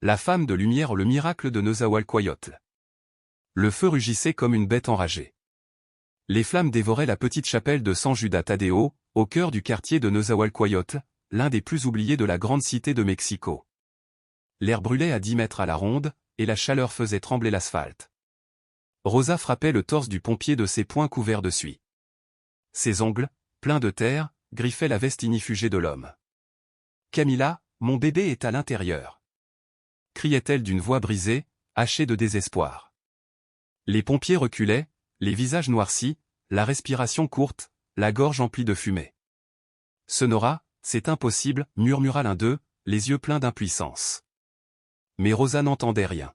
La femme de lumière, le miracle de Nezahualcóyotl. Le feu rugissait comme une bête enragée. Les flammes dévoraient la petite chapelle de San Judas Tadeo, au cœur du quartier de Nezahualcóyotl, l'un des plus oubliés de la grande cité de Mexico. L'air brûlait à 10 mètres à la ronde, et la chaleur faisait trembler l'asphalte. Rosa frappait le torse du pompier de ses poings couverts de suie. Ses ongles, pleins de terre, griffaient la veste inifugée de l'homme. « Camila, mon bébé est à l'intérieur !» criait-elle d'une voix brisée, hachée de désespoir. Les pompiers reculaient, les visages noircis, la respiration courte, la gorge emplie de fumée. « Sonora, c'est impossible » murmura l'un d'eux, les yeux pleins d'impuissance. Mais Rosa n'entendait rien.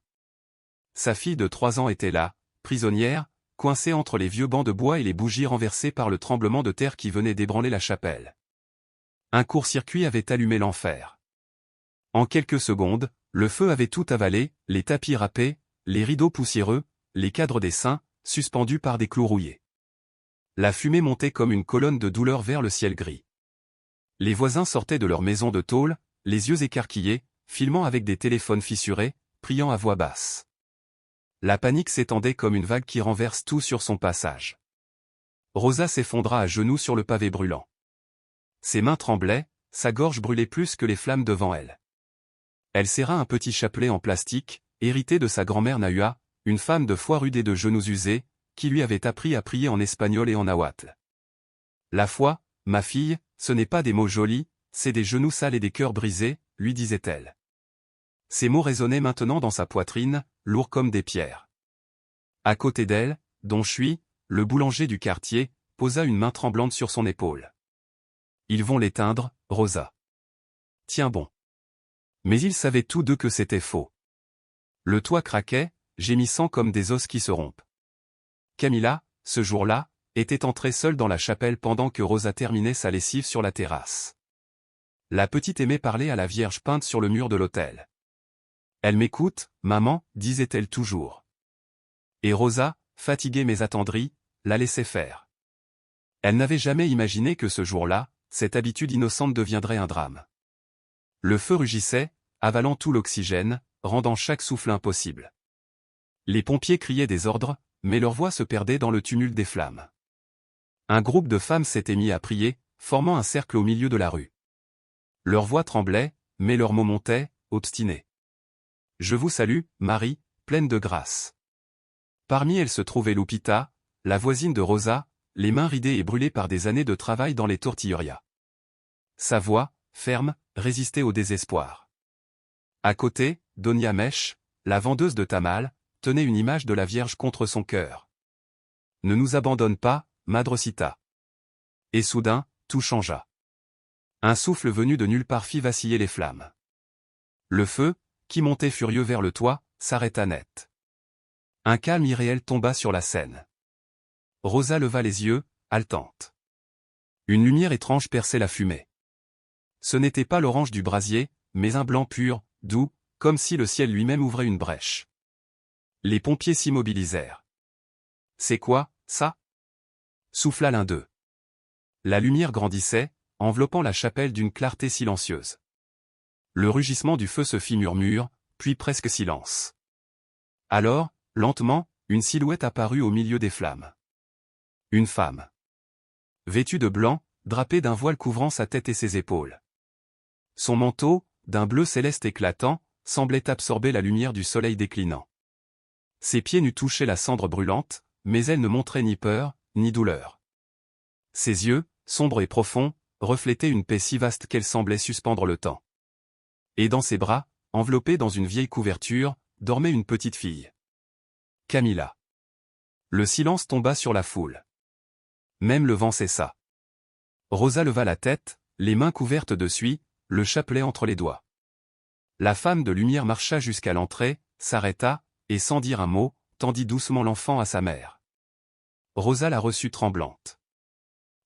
Sa fille de 3 ans était là, prisonnière, coincée entre les vieux bancs de bois et les bougies renversées par le tremblement de terre qui venait d'ébranler la chapelle. Un court-circuit avait allumé l'enfer. En quelques secondes, le feu avait tout avalé, les tapis râpés, les rideaux poussiéreux, les cadres des saints, suspendus par des clous rouillés. La fumée montait comme une colonne de douleur vers le ciel gris. Les voisins sortaient de leur maison de tôle, les yeux écarquillés, filmant avec des téléphones fissurés, priant à voix basse. La panique s'étendait comme une vague qui renverse tout sur son passage. Rosa s'effondra à genoux sur le pavé brûlant. Ses mains tremblaient, sa gorge brûlait plus que les flammes devant elle. Elle serra un petit chapelet en plastique, hérité de sa grand-mère Nahua, une femme de foi rude et de genoux usés, qui lui avait appris à prier en espagnol et en nahuatl. La foi, ma fille, ce n'est pas des mots jolis, c'est des genoux sales et des cœurs brisés, lui disait-elle. Ces mots résonnaient maintenant dans sa poitrine, lourds comme des pierres. À côté d'elle, Don Chui, le boulanger du quartier, posa une main tremblante sur son épaule. Ils vont l'éteindre, Rosa. Tiens bon. Mais ils savaient tous deux que c'était faux. Le toit craquait, gémissant comme des os qui se rompent. Camila, ce jour-là, était entrée seule dans la chapelle pendant que Rosa terminait sa lessive sur la terrasse. La petite aimait parler à la Vierge peinte sur le mur de l'autel. « Elle m'écoute, maman » disait-elle toujours. Et Rosa, fatiguée mais attendrie, la laissait faire. Elle n'avait jamais imaginé que ce jour-là, cette habitude innocente deviendrait un drame. Le feu rugissait, avalant tout l'oxygène, rendant chaque souffle impossible. Les pompiers criaient des ordres, mais leur voix se perdait dans le tumulte des flammes. Un groupe de femmes s'était mis à prier, formant un cercle au milieu de la rue. Leurs voix tremblaient, mais leurs mots montaient, obstinés. « Je vous salue, Marie, pleine de grâce. » Parmi elles se trouvait Lupita, la voisine de Rosa, les mains ridées et brûlées par des années de travail dans les tortillerias. Sa voix, ferme, résistait au désespoir. À côté, Doña Mèche, la vendeuse de tamal, tenait une image de la Vierge contre son cœur. « Ne nous abandonne pas, Madrecita. » Et soudain, tout changea. Un souffle venu de nulle part fit vaciller les flammes. Le feu, qui montait furieux vers le toit, s'arrêta net. Un calme irréel tomba sur la scène. Rosa leva les yeux, haletante. Une lumière étrange perçait la fumée. Ce n'était pas l'orange du brasier, mais un blanc pur, doux, comme si le ciel lui-même ouvrait une brèche. Les pompiers s'immobilisèrent. « C'est quoi, ça » souffla l'un d'eux. La lumière grandissait, enveloppant la chapelle d'une clarté silencieuse. Le rugissement du feu se fit murmure, puis presque silence. Alors, lentement, une silhouette apparut au milieu des flammes. Une femme. Vêtue de blanc, drapée d'un voile couvrant sa tête et ses épaules. Son manteau, d'un bleu céleste éclatant, semblait absorber la lumière du soleil déclinant. Ses pieds nus touchaient la cendre brûlante, mais elle ne montrait ni peur, ni douleur. Ses yeux, sombres et profonds, reflétaient une paix si vaste qu'elle semblait suspendre le temps. Et dans ses bras, enveloppée dans une vieille couverture, dormait une petite fille. Camila. Le silence tomba sur la foule. Même le vent cessa. Rosa leva la tête, les mains couvertes de suie, le chapelet entre les doigts. La femme de lumière marcha jusqu'à l'entrée, s'arrêta, et sans dire un mot, tendit doucement l'enfant à sa mère. Rosa la reçut tremblante.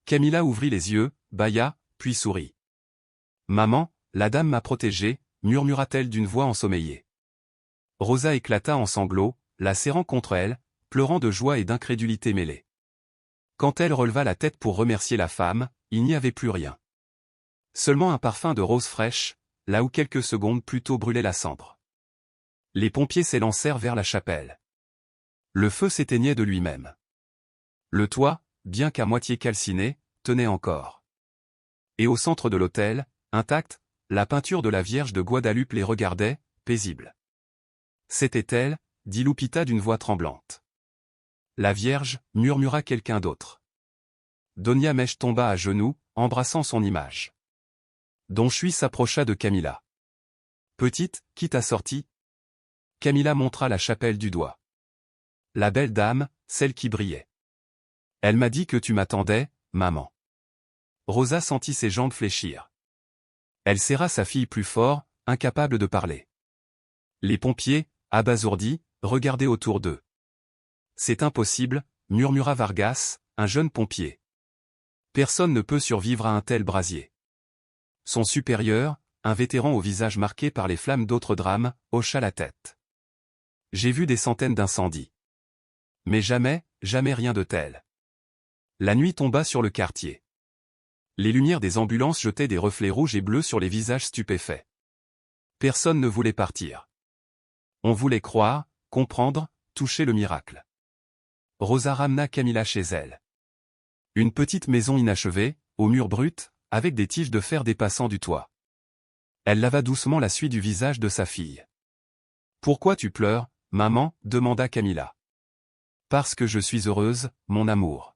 Camila ouvrit les yeux, bâilla, puis sourit. « Maman, la dame m'a protégée » murmura-t-elle d'une voix ensommeillée. Rosa éclata en sanglots, la serrant contre elle, pleurant de joie et d'incrédulité mêlée. Quand elle releva la tête pour remercier la femme, il n'y avait plus rien. Seulement un parfum de rose fraîche, là où quelques secondes plus tôt brûlait la cendre. Les pompiers s'élancèrent vers la chapelle. Le feu s'éteignait de lui-même. Le toit, bien qu'à moitié calciné, tenait encore. Et au centre de l'autel, intacte, la peinture de la Vierge de Guadalupe les regardait, paisible. C'était elle, dit Lupita d'une voix tremblante. La Vierge, murmura quelqu'un d'autre. Donia Mesh tomba à genoux, embrassant son image. Don Chui s'approcha de Camilla. Petite, qui t'a sorti? Camilla montra la chapelle du doigt. La belle dame, celle qui brillait. Elle m'a dit que tu m'attendais, maman. Rosa sentit ses jambes fléchir. Elle serra sa fille plus fort, incapable de parler. Les pompiers, abasourdis, regardaient autour d'eux. C'est impossible, murmura Vargas, un jeune pompier. Personne ne peut survivre à un tel brasier. Son supérieur, un vétéran au visage marqué par les flammes d'autres drames, hocha la tête. J'ai vu des centaines d'incendies. Mais jamais, jamais rien de tel. La nuit tomba sur le quartier. Les lumières des ambulances jetaient des reflets rouges et bleus sur les visages stupéfaits. Personne ne voulait partir. On voulait croire, comprendre, toucher le miracle. Rosa ramena Camilla chez elle. Une petite maison inachevée, aux murs bruts, avec des tiges de fer dépassant du toit. Elle lava doucement la suie du visage de sa fille. « Pourquoi tu pleures, maman » demanda Camilla. « Parce que je suis heureuse, mon amour. »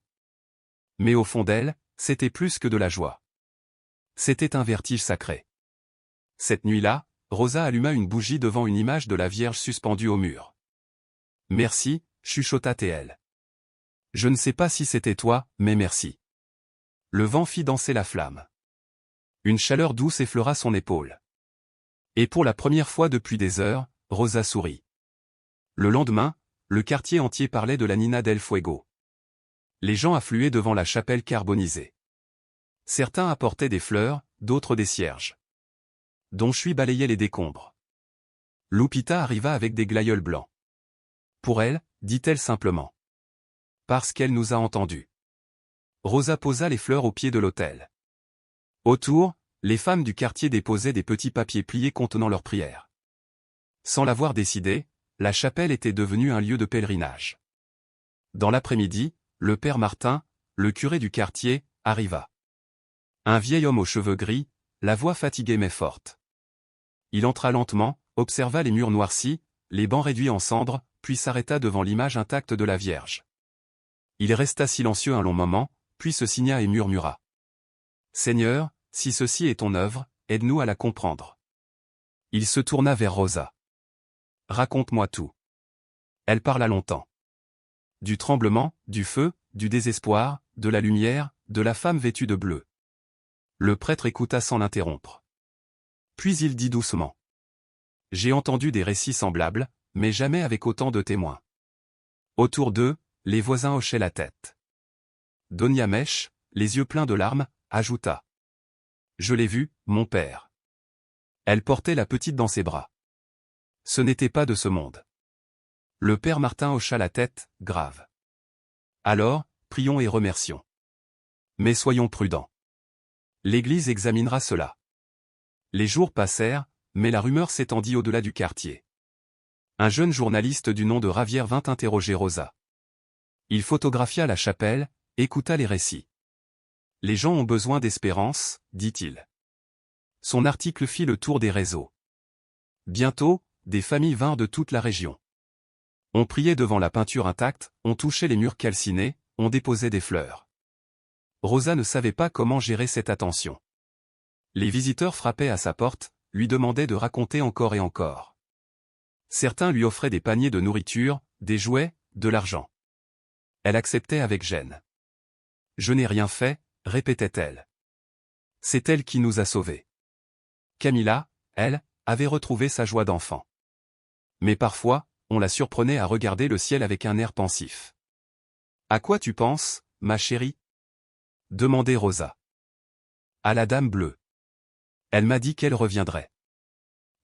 Mais au fond d'elle, c'était plus que de la joie. C'était un vertige sacré. Cette nuit-là, Rosa alluma une bougie devant une image de la Vierge suspendue au mur. « Merci » chuchota-t-elle. « Je ne sais pas si c'était toi, mais merci. » Le vent fit danser la flamme. Une chaleur douce effleura son épaule. Et pour la première fois depuis des heures, Rosa sourit. Le lendemain, le quartier entier parlait de la Nina del Fuego. Les gens affluaient devant la chapelle carbonisée. Certains apportaient des fleurs, d'autres des cierges. Don Chui balayait les décombres. Lupita arriva avec des glaïeuls blancs. Pour elle, dit-elle simplement. Parce qu'elle nous a entendus. Rosa posa les fleurs au pied de l'autel. Autour, les femmes du quartier déposaient des petits papiers pliés contenant leurs prières. Sans l'avoir décidé, la chapelle était devenue un lieu de pèlerinage. Dans l'après-midi, le père Martin, le curé du quartier, arriva. Un vieil homme aux cheveux gris, la voix fatiguée mais forte. Il entra lentement, observa les murs noircis, les bancs réduits en cendres, puis s'arrêta devant l'image intacte de la Vierge. Il resta silencieux un long moment, puis se signa et murmura. « Seigneur, si ceci est ton œuvre, aide-nous à la comprendre. » Il se tourna vers Rosa. « Raconte-moi tout. » Elle parla longtemps. Du tremblement, du feu, du désespoir, de la lumière, de la femme vêtue de bleu. Le prêtre écouta sans l'interrompre. Puis il dit doucement. « J'ai entendu des récits semblables, mais jamais avec autant de témoins. » Autour d'eux, les voisins hochaient la tête. Donia Mesh, les yeux pleins de larmes, ajouta. « Je l'ai vue, mon père. » Elle portait la petite dans ses bras. Ce n'était pas de ce monde. Le père Martin hocha la tête, grave. « Alors, prions et remercions. Mais soyons prudents. L'Église examinera cela. » Les jours passèrent, mais la rumeur s'étendit au-delà du quartier. Un jeune journaliste du nom de Ravière vint interroger Rosa. Il photographia la chapelle, écouta les récits. « Les gens ont besoin d'espérance, dit-il. » Son article fit le tour des réseaux. Bientôt, des familles vinrent de toute la région. On priait devant la peinture intacte, on touchait les murs calcinés, on déposait des fleurs. Rosa ne savait pas comment gérer cette attention. Les visiteurs frappaient à sa porte, lui demandaient de raconter encore et encore. Certains lui offraient des paniers de nourriture, des jouets, de l'argent. Elle acceptait avec gêne. « Je n'ai rien fait », répétait-elle. « C'est elle qui nous a sauvés. » Camilla, elle, avait retrouvé sa joie d'enfant. Mais parfois, on la surprenait à regarder le ciel avec un air pensif. « À quoi tu penses, ma chérie ?» demandait Rosa. « À la dame bleue. Elle m'a dit qu'elle reviendrait. »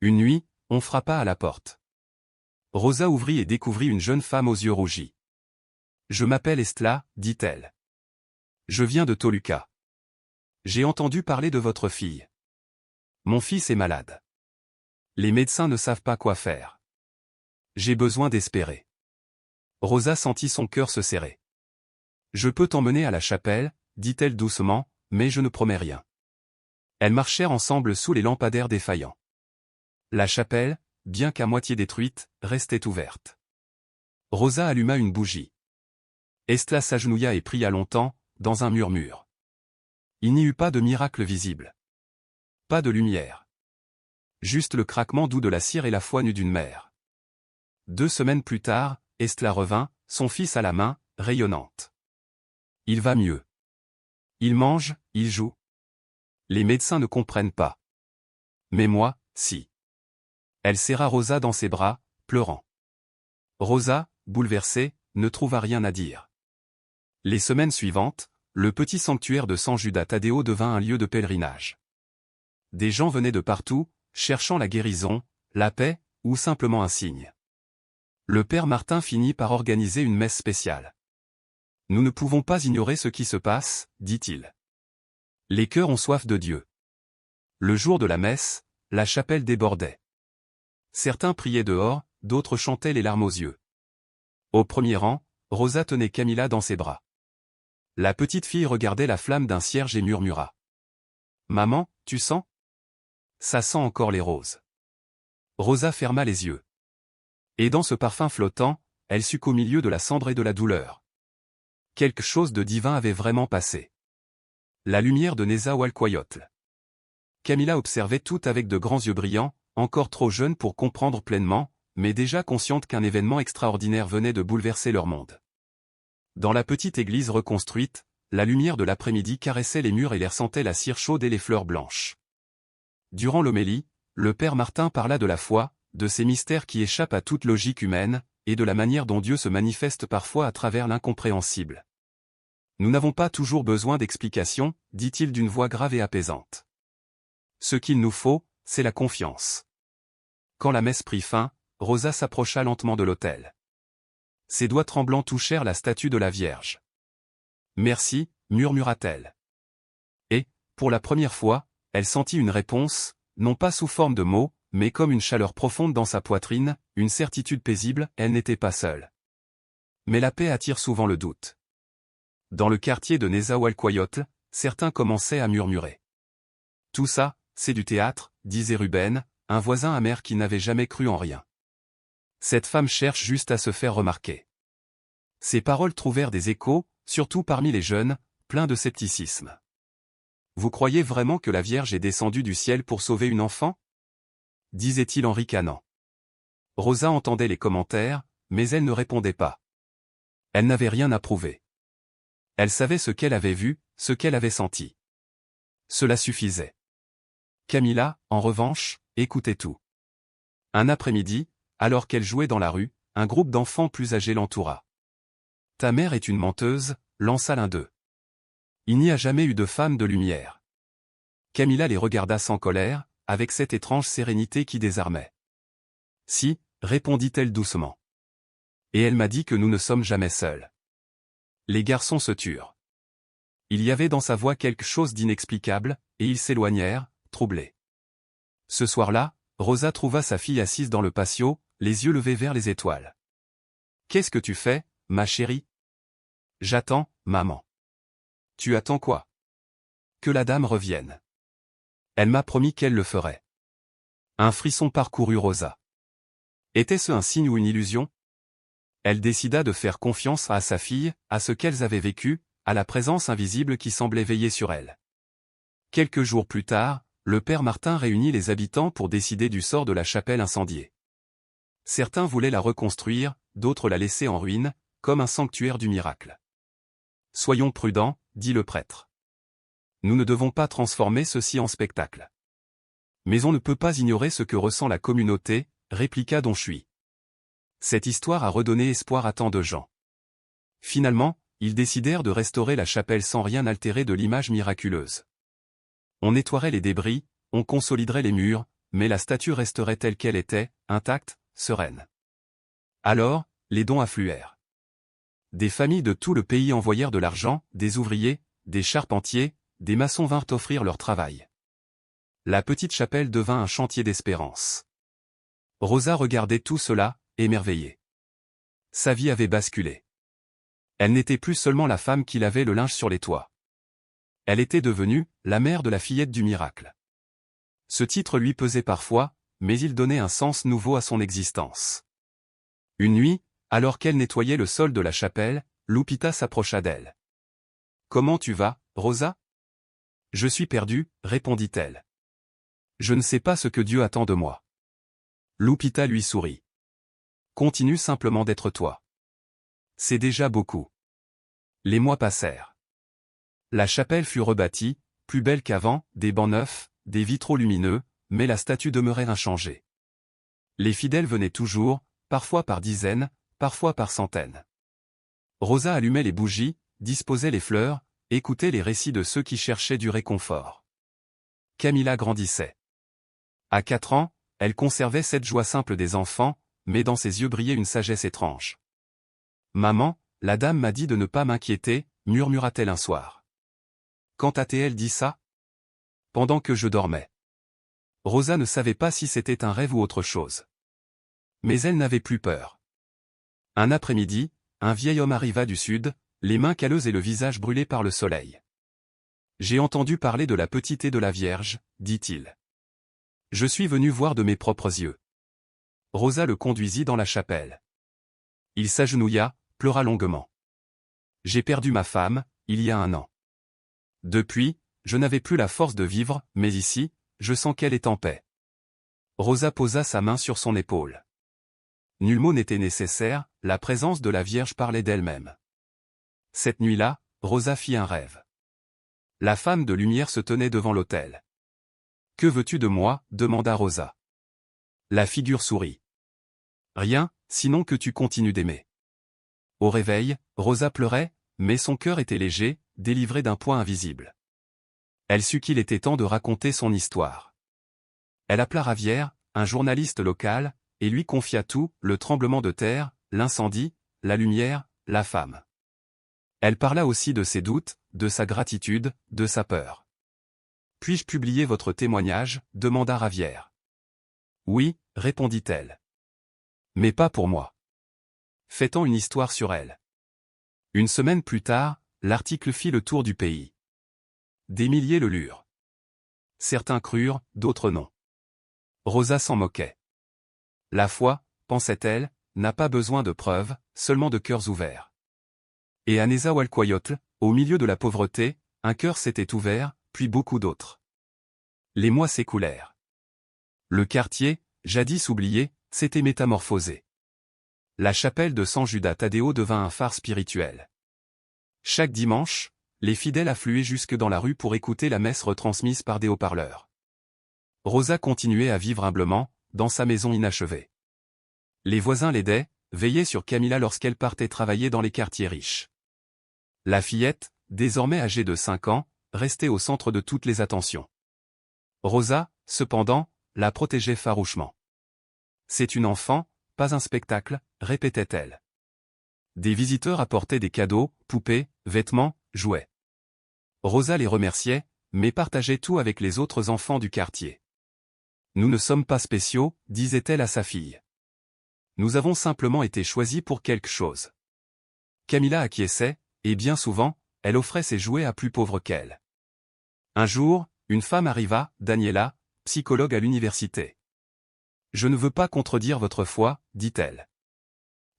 Une nuit, on frappa à la porte. Rosa ouvrit et découvrit une jeune femme aux yeux rougis. « Je m'appelle Estla, dit-elle. Je viens de Toluca. J'ai entendu parler de votre fille. Mon fils est malade. Les médecins ne savent pas quoi faire. J'ai besoin d'espérer. Rosa sentit son cœur se serrer. Je peux t'emmener à la chapelle, dit-elle doucement, mais je ne promets rien. Elles marchèrent ensemble sous les lampadaires défaillants. La chapelle, bien qu'à moitié détruite, restait ouverte. Rosa alluma une bougie. Estla s'agenouilla et pria longtemps, dans un murmure. Il n'y eut pas de miracle visible. Pas de lumière. Juste le craquement doux de la cire et la foi nue d'une mère. 2 semaines plus tard, Estla revint, son fils à la main, rayonnante. Il va mieux. Il mange, il joue. Les médecins ne comprennent pas. Mais moi, si. Elle serra Rosa dans ses bras, pleurant. Rosa, bouleversée, ne trouva rien à dire. Les semaines suivantes, le petit sanctuaire de San Judas Tadeo devint un lieu de pèlerinage. Des gens venaient de partout, cherchant la guérison, la paix, ou simplement un signe. Le père Martin finit par organiser une messe spéciale. Nous ne pouvons pas ignorer ce qui se passe, dit-il. Les cœurs ont soif de Dieu. Le jour de la messe, la chapelle débordait. Certains priaient dehors, d'autres chantaient les larmes aux yeux. Au premier rang, Rosa tenait Camilla dans ses bras. La petite fille regardait la flamme d'un cierge et murmura. « Maman, tu sens ? Ça sent encore les roses. » Rosa ferma les yeux. Et dans ce parfum flottant, elle sut qu'au milieu de la cendre et de la douleur, quelque chose de divin avait vraiment passé. La lumière de Nezahualcóyotl. Camilla observait tout avec de grands yeux brillants, encore trop jeune pour comprendre pleinement, mais déjà consciente qu'un événement extraordinaire venait de bouleverser leur monde. Dans la petite église reconstruite, la lumière de l'après-midi caressait les murs et l'air sentait la cire chaude et les fleurs blanches. Durant l'homélie, le père Martin parla de la foi, de ces mystères qui échappent à toute logique humaine, et de la manière dont Dieu se manifeste parfois à travers l'incompréhensible. Nous n'avons pas toujours besoin d'explications, dit-il d'une voix grave et apaisante. Ce qu'il nous faut, c'est la confiance. Quand la messe prit fin, Rosa s'approcha lentement de l'autel. Ses doigts tremblants touchèrent la statue de la Vierge. « Merci » murmura-t-elle. Et, pour la première fois, elle sentit une réponse, non pas sous forme de mots, mais comme une chaleur profonde dans sa poitrine, une certitude paisible, elle n'était pas seule. Mais la paix attire souvent le doute. Dans le quartier de Nezahualcóyotl, certains commençaient à murmurer. « Tout ça, c'est du théâtre », disait Ruben, un voisin amer qui n'avait jamais cru en rien. Cette femme cherche juste à se faire remarquer. Ces paroles trouvèrent des échos, surtout parmi les jeunes, pleins de scepticisme. Vous croyez vraiment que la Vierge est descendue du ciel pour sauver une enfant ? Disait-il en ricanant. Rosa entendait les commentaires, mais elle ne répondait pas. Elle n'avait rien à prouver. Elle savait ce qu'elle avait vu, ce qu'elle avait senti. Cela suffisait. Camilla, en revanche, écoutait tout. Un après-midi, alors qu'elle jouait dans la rue, un groupe d'enfants plus âgés l'entoura. « Ta mère est une menteuse », lança l'un d'eux. « Il n'y a jamais eu de femme de lumière. » Camilla les regarda sans colère, avec cette étrange sérénité qui désarmait. « Si », répondit-elle doucement. « Et elle m'a dit que nous ne sommes jamais seuls. » Les garçons se turent. Il y avait dans sa voix quelque chose d'inexplicable, et ils s'éloignèrent, troublés. Ce soir-là, Rosa trouva sa fille assise dans le patio, les yeux levés vers les étoiles. « Qu'est-ce que tu fais, ma chérie ? » ?»« J'attends, maman. »« Tu attends quoi ? » ?»« Que la dame revienne. » Elle m'a promis qu'elle le ferait. Un frisson parcourut Rosa. Était-ce un signe ou une illusion ? Elle décida de faire confiance à sa fille, à ce qu'elles avaient vécu, à la présence invisible qui semblait veiller sur elle. Quelques jours plus tard, le père Martin réunit les habitants pour décider du sort de la chapelle incendiée. Certains voulaient la reconstruire, d'autres la laisser en ruine, comme un sanctuaire du miracle. « Soyons prudents », dit le prêtre. « Nous ne devons pas transformer ceci en spectacle. »« Mais on ne peut pas ignorer ce que ressent la communauté », répliqua Don Chui. Cette histoire a redonné espoir à tant de gens. Finalement, ils décidèrent de restaurer la chapelle sans rien altérer de l'image miraculeuse. On nettoierait les débris, on consoliderait les murs, mais la statue resterait telle qu'elle était, intacte, sereine. Alors, les dons affluèrent. Des familles de tout le pays envoyèrent de l'argent, des ouvriers, des charpentiers, des maçons vinrent offrir leur travail. La petite chapelle devint un chantier d'espérance. Rosa regardait tout cela, émerveillée. Sa vie avait basculé. Elle n'était plus seulement la femme qui lavait le linge sur les toits. Elle était devenue la mère de la fillette du miracle. Ce titre lui pesait parfois, mais il donnait un sens nouveau à son existence. Une nuit, alors qu'elle nettoyait le sol de la chapelle, Lupita s'approcha d'elle. « Comment tu vas, Rosa ?»« Je suis perdue, répondit-elle. Je ne sais pas ce que Dieu attend de moi. Lupita lui sourit. Continue simplement d'être toi. C'est déjà beaucoup. Les mois passèrent. La chapelle fut rebâtie, plus belle qu'avant, des bancs neufs, des vitraux lumineux, mais la statue demeurait inchangée. Les fidèles venaient toujours, parfois par dizaines, parfois par centaines. Rosa allumait les bougies, disposait les fleurs, écoutait les récits de ceux qui cherchaient du réconfort. Camilla grandissait. À 4 ans, elle conservait cette joie simple des enfants, mais dans ses yeux brillait une sagesse étrange. « Maman, la dame m'a dit de ne pas m'inquiéter », murmura-t-elle un soir. Quand a-t-elle dit ça ? Pendant que je dormais. Rosa ne savait pas si c'était un rêve ou autre chose. Mais elle n'avait plus peur. Un après-midi, un vieil homme arriva du sud, les mains calleuses et le visage brûlé par le soleil. « J'ai entendu parler de la petite et de la Vierge, » dit-il. « Je suis venu voir de mes propres yeux. » Rosa le conduisit dans la chapelle. Il s'agenouilla, pleura longuement. « J'ai perdu ma femme, il y a 1 an. Depuis, je n'avais plus la force de vivre, mais ici, je sens qu'elle est en paix. » Rosa posa sa main sur son épaule. Nul mot n'était nécessaire, la présence de la Vierge parlait d'elle-même. Cette nuit-là, Rosa fit un rêve. La femme de lumière se tenait devant l'autel. « Que veux-tu de moi ?» demanda Rosa. La figure sourit. « Rien, sinon que tu continues d'aimer. » Au réveil, Rosa pleurait, mais son cœur était léger, délivré d'un poids invisible. Elle sut qu'il était temps de raconter son histoire. Elle appela Ravière, un journaliste local, et lui confia tout, le tremblement de terre, l'incendie, la lumière, la femme. Elle parla aussi de ses doutes, de sa gratitude, de sa peur. « Puis-je publier votre témoignage ?» demanda Ravière. « Oui, » répondit-elle. « Mais pas pour moi. Fait-on une histoire sur elle ?» Une semaine plus tard, l'article fit le tour du pays. Des milliers le lurent. Certains crurent, d'autres non. Rosa s'en moquait. La foi, pensait-elle, n'a pas besoin de preuves, seulement de cœurs ouverts. Et à Nezahualcóyotl, au milieu de la pauvreté, un cœur s'était ouvert, puis beaucoup d'autres. Les mois s'écoulèrent. Le quartier, jadis oublié, s'était métamorphosé. La chapelle de San Judas Tadeo devint un phare spirituel. Chaque dimanche, les fidèles affluaient jusque dans la rue pour écouter la messe retransmise par des haut-parleurs. Rosa continuait à vivre humblement, dans sa maison inachevée. Les voisins l'aidaient, veillaient sur Camilla lorsqu'elle partait travailler dans les quartiers riches. La fillette, désormais âgée de 5 ans, restait au centre de toutes les attentions. Rosa, cependant, la protégeait farouchement. « C'est une enfant, pas un spectacle », répétait-elle. Des visiteurs apportaient des cadeaux, poupées, vêtements, jouets. Rosa les remerciait, mais partageait tout avec les autres enfants du quartier. « Nous ne sommes pas spéciaux », disait-elle à sa fille. « Nous avons simplement été choisis pour quelque chose. » Camilla acquiesçait, et bien souvent, elle offrait ses jouets à plus pauvres qu'elle. Un jour, une femme arriva, Daniela, psychologue à l'université. « Je ne veux pas contredire votre foi, dit-elle.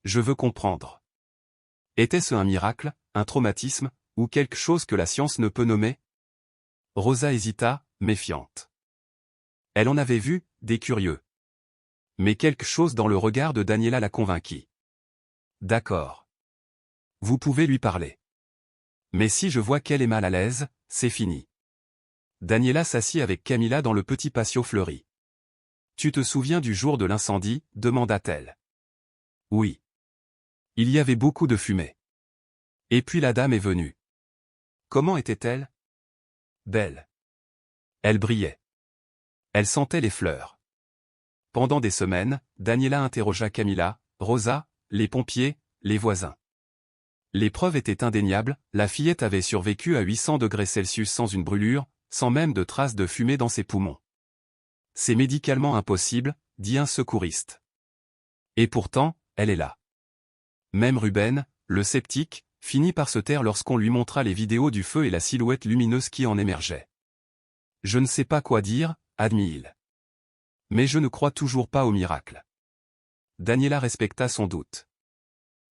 Je veux comprendre. Était-ce un miracle, un traumatisme, ou quelque chose que la science ne peut nommer ?» Rosa hésita, méfiante. Elle en avait vu, des curieux. Mais quelque chose dans le regard de Daniela la convainquit. « D'accord. Vous pouvez lui parler. Mais si je vois qu'elle est mal à l'aise, c'est fini. » Daniela s'assit avec Camilla dans le petit patio fleuri. « Tu te souviens du jour de l'incendie ?» demanda-t-elle. « Oui. Il y avait beaucoup de fumée. Et puis la dame est venue. Comment était-elle ? Belle. Elle brillait. Elle sentait les fleurs. » Pendant des semaines, Daniela interrogea Camilla, Rosa, les pompiers, les voisins. Les preuves étaient indéniables, la fillette avait survécu à 800 degrés Celsius sans une brûlure, sans même de traces de fumée dans ses poumons. « C'est médicalement impossible », dit un secouriste. Et pourtant, elle est là. Même Ruben, le sceptique, finit par se taire lorsqu'on lui montra les vidéos du feu et la silhouette lumineuse qui en émergeait. Je ne sais pas quoi dire, admit-il. Mais je ne crois toujours pas au miracle. Daniela respecta son doute.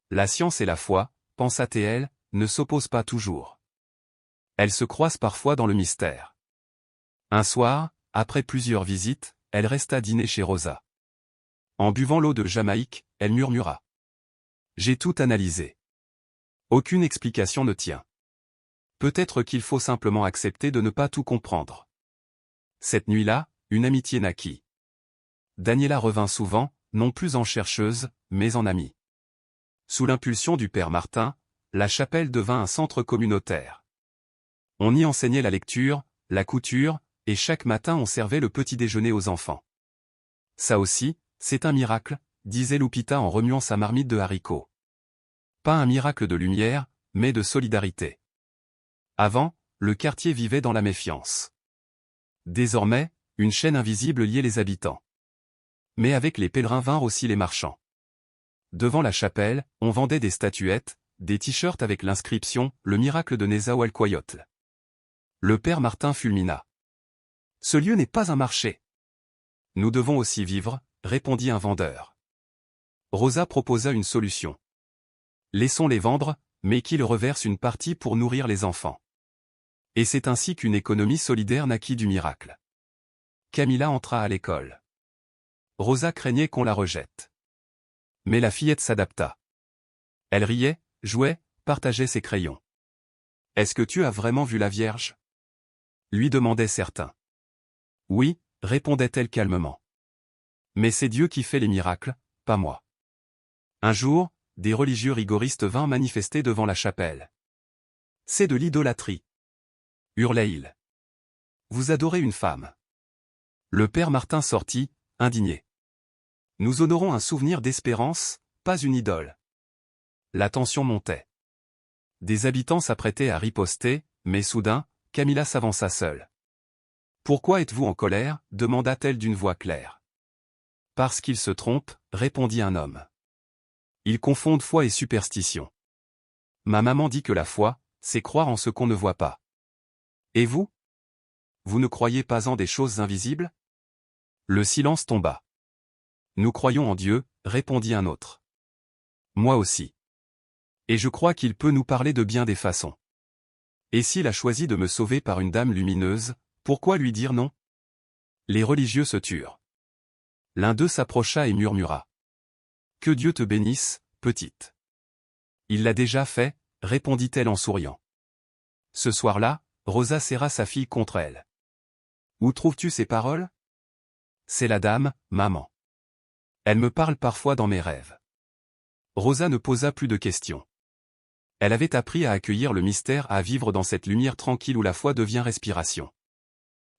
La science et la foi, pensa-t-elle, ne s'opposent pas toujours. Elles se croisent parfois dans le mystère. Un soir, après plusieurs visites, elle resta dîner chez Rosa. En buvant l'eau de Jamaïque, elle murmura. J'ai tout analysé. Aucune explication ne tient. Peut-être qu'il faut simplement accepter de ne pas tout comprendre. Cette nuit-là, une amitié naquit. Daniela revint souvent, non plus en chercheuse, mais en amie. Sous l'impulsion du père Martin, la chapelle devint un centre communautaire. On y enseignait la lecture, la couture, et chaque matin on servait le petit déjeuner aux enfants. Ça aussi, c'est un miracle, disait Lupita en remuant sa marmite de haricots. Pas un miracle de lumière, mais de solidarité. Avant, le quartier vivait dans la méfiance. Désormais, une chaîne invisible liait les habitants. Mais avec les pèlerins vinrent aussi les marchands. Devant la chapelle, on vendait des statuettes, des t-shirts avec l'inscription « Le miracle de Nezahualcóyotl ». Le père Martin fulmina. « Ce lieu n'est pas un marché. »« Nous devons aussi vivre, » répondit un vendeur. Rosa proposa une solution. « Laissons-les vendre, mais qu'ils reversent une partie pour nourrir les enfants. » Et c'est ainsi qu'une économie solidaire naquit du miracle. Camilla entra à l'école. Rosa craignait qu'on la rejette. Mais la fillette s'adapta. Elle riait, jouait, partageait ses crayons. « Est-ce que tu as vraiment vu la Vierge ?» lui demandaient certains. « Oui », répondait-elle calmement. « Mais c'est Dieu qui fait les miracles, pas moi. » Un jour, des religieux rigoristes vinrent manifester devant la chapelle. « C'est de l'idolâtrie !» hurlait-il. « Vous adorez une femme. » Le père Martin sortit, indigné. « Nous honorons un souvenir d'espérance, pas une idole. » La tension montait. Des habitants s'apprêtaient à riposter, mais soudain, Camilla s'avança seule. « Pourquoi êtes-vous en colère » demanda-t-elle d'une voix claire. « Parce qu'ils se trompent » répondit un homme. « Ils confondent foi et superstition. Ma maman dit que la foi, c'est croire en ce qu'on ne voit pas. Et vous ? Vous ne croyez pas en des choses invisibles ?» Le silence tomba. « Nous croyons en Dieu » répondit un autre. « Moi aussi. Et je crois qu'il peut nous parler de bien des façons. Et s'il a choisi de me sauver par une dame lumineuse, pourquoi lui dire non ?» Les religieux se turent. L'un d'eux s'approcha et murmura. « Que Dieu te bénisse, petite. » « Il l'a déjà fait » répondit-elle en souriant. Ce soir-là, Rosa serra sa fille contre elle. « Où trouves-tu ces paroles ?»« C'est la dame, maman. Elle me parle parfois dans mes rêves. » Rosa ne posa plus de questions. Elle avait appris à accueillir le mystère, à vivre dans cette lumière tranquille où la foi devient respiration.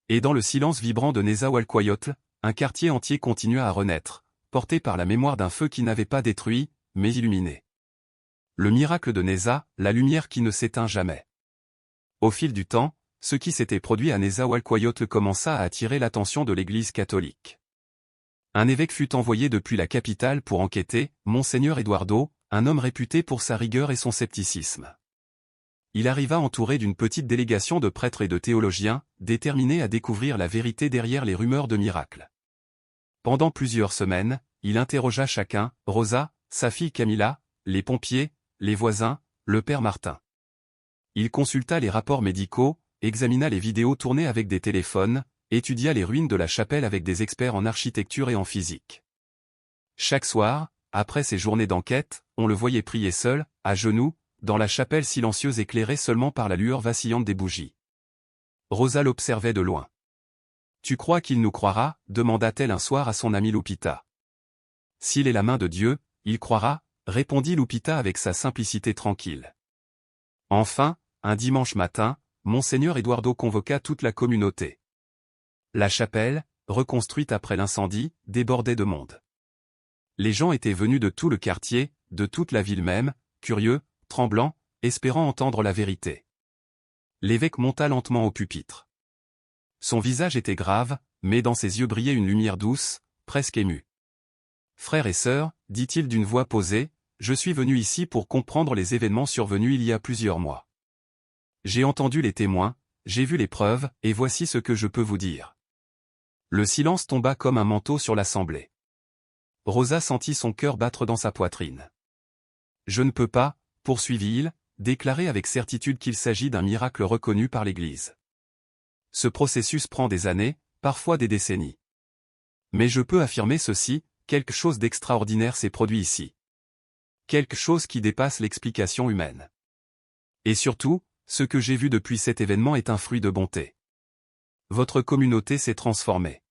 Et dans le silence vibrant de Nezahualcóyotl, un quartier entier continua à renaître, porté par la mémoire d'un feu qui n'avait pas détruit, mais illuminé. Le miracle de Neza, la lumière qui ne s'éteint jamais. Au fil du temps, ce qui s'était produit à Nezahualcóyotl commença à attirer l'attention de l'Église catholique. Un évêque fut envoyé depuis la capitale pour enquêter, Monseigneur Eduardo, un homme réputé pour sa rigueur et son scepticisme. Il arriva entouré d'une petite délégation de prêtres et de théologiens, déterminés à découvrir la vérité derrière les rumeurs de miracles. Pendant plusieurs semaines, il interrogea chacun, Rosa, sa fille Camilla, les pompiers, les voisins, le père Martin. Il consulta les rapports médicaux, examina les vidéos tournées avec des téléphones, étudia les ruines de la chapelle avec des experts en architecture et en physique. Chaque soir, après ces journées d'enquête, on le voyait prier seul, à genoux, dans la chapelle silencieuse éclairée seulement par la lueur vacillante des bougies. Rosa l'observait de loin. « Tu crois qu'il nous croira » demanda-t-elle un soir à son amie Lupita. « S'il est la main de Dieu, il croira » répondit Lupita avec sa simplicité tranquille. Enfin, un dimanche matin, Monseigneur Eduardo convoqua toute la communauté. La chapelle, reconstruite après l'incendie, débordait de monde. Les gens étaient venus de tout le quartier, de toute la ville même, curieux, tremblants, espérant entendre la vérité. L'évêque monta lentement au pupitre. Son visage était grave, mais dans ses yeux brillait une lumière douce, presque émue. frères et sœurs, dit-il d'une voix posée, je suis venu ici pour comprendre les événements survenus il y a plusieurs mois. J'ai entendu les témoins, j'ai vu les preuves, et voici ce que je peux vous dire. Le silence tomba comme un manteau sur l'assemblée. Rosa sentit son cœur battre dans sa poitrine. Je ne peux pas, poursuivit-il, déclarer avec certitude qu'il s'agit d'un miracle reconnu par l'Église. Ce processus prend des années, parfois des décennies. Mais je peux affirmer ceci, quelque chose d'extraordinaire s'est produit ici. Quelque chose qui dépasse l'explication humaine. Et surtout, ce que j'ai vu depuis cet événement est un fruit de bonté. Votre communauté s'est transformée.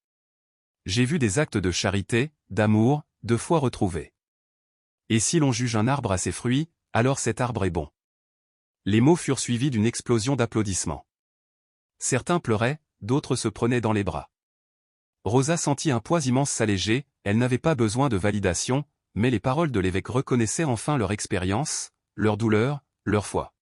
J'ai vu des actes de charité, d'amour, de foi retrouvés. Et si l'on juge un arbre à ses fruits, alors cet arbre est bon. Les mots furent suivis d'une explosion d'applaudissements. Certains pleuraient, d'autres se prenaient dans les bras. Rosa sentit un poids immense s'alléger, elle n'avait pas besoin de validation, mais les paroles de l'évêque reconnaissaient enfin leur expérience, leur douleur, leur foi.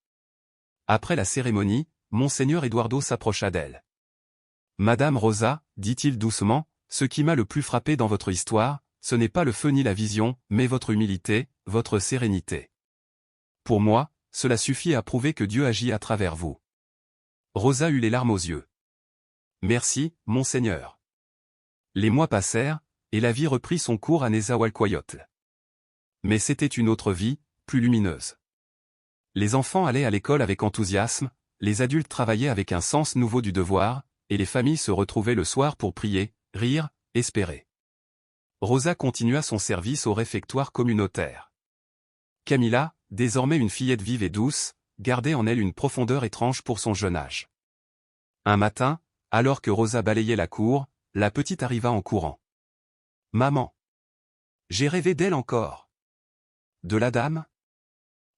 Après la cérémonie, Monseigneur Eduardo s'approcha d'elle. « Madame Rosa, dit-il doucement, ce qui m'a le plus frappé dans votre histoire, ce n'est pas le feu ni la vision, mais votre humilité, votre sérénité. Pour moi, cela suffit à prouver que Dieu agit à travers vous. » Rosa eut les larmes aux yeux. « Merci, Monseigneur. » Les mois passèrent, et la vie reprit son cours à Nezahualcóyotl. Mais c'était une autre vie, plus lumineuse. Les enfants allaient à l'école avec enthousiasme, les adultes travaillaient avec un sens nouveau du devoir, et les familles se retrouvaient le soir pour prier, rire, espérer. Rosa continua son service au réfectoire communautaire. Camila, désormais une fillette vive et douce, gardait en elle une profondeur étrange pour son jeune âge. Un matin, alors que Rosa balayait la cour, la petite arriva en courant. « Maman! J'ai rêvé d'elle encore. » « De la dame ?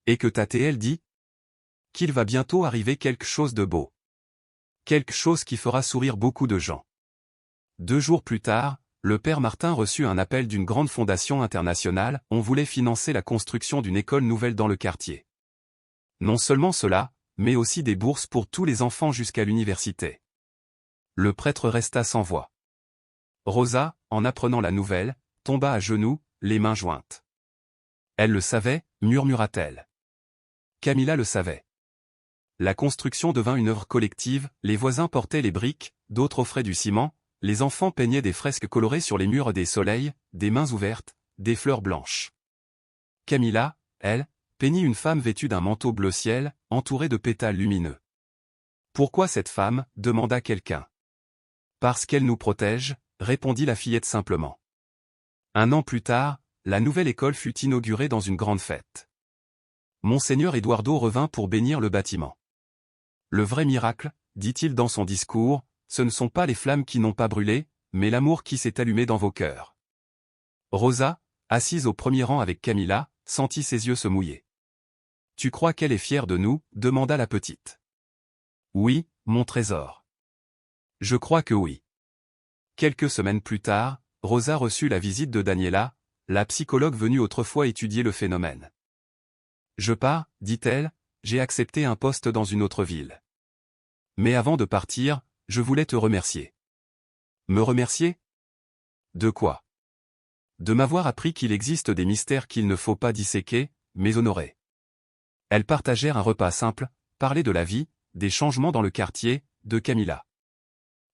Et que t'a-t-elle dit ? Qu'il va bientôt arriver quelque chose de beau. Quelque chose qui fera sourire beaucoup de gens. » 2 jours plus tard, le père Martin reçut un appel d'une grande fondation internationale, on voulait financer la construction d'une école nouvelle dans le quartier. Non seulement cela, mais aussi des bourses pour tous les enfants jusqu'à l'université. Le prêtre resta sans voix. Rosa, en apprenant la nouvelle, tomba à genoux, les mains jointes. Elle le savait, murmura-t-elle. Camila le savait. La construction devint une œuvre collective, les voisins portaient les briques, d'autres offraient du ciment, les enfants peignaient des fresques colorées sur les murs des soleils, des mains ouvertes, des fleurs blanches. Camila, elle, peignit une femme vêtue d'un manteau bleu ciel, entourée de pétales lumineux. « Pourquoi cette femme ? » demanda quelqu'un. « Parce qu'elle nous protège, » répondit la fillette simplement. 1 an plus tard, la nouvelle école fut inaugurée dans une grande fête. Monseigneur Eduardo revint pour bénir le bâtiment. « Le vrai miracle, dit-il dans son discours, ce ne sont pas les flammes qui n'ont pas brûlé, mais l'amour qui s'est allumé dans vos cœurs. » Rosa, assise au premier rang avec Camila, sentit ses yeux se mouiller. « Tu crois qu'elle est fière de nous ? » demanda la petite. « Oui, mon trésor. Je crois que oui. » Quelques semaines plus tard, Rosa reçut la visite de Daniela, la psychologue venue autrefois étudier le phénomène. « Je pars, dit-elle, j'ai accepté un poste dans une autre ville. Mais avant de partir, je voulais te remercier. » « Me remercier ? De quoi ? » ?»« De m'avoir appris qu'il existe des mystères qu'il ne faut pas disséquer, mais honorer. » Elles partagèrent un repas simple, parlaient de la vie, des changements dans le quartier, de Camila.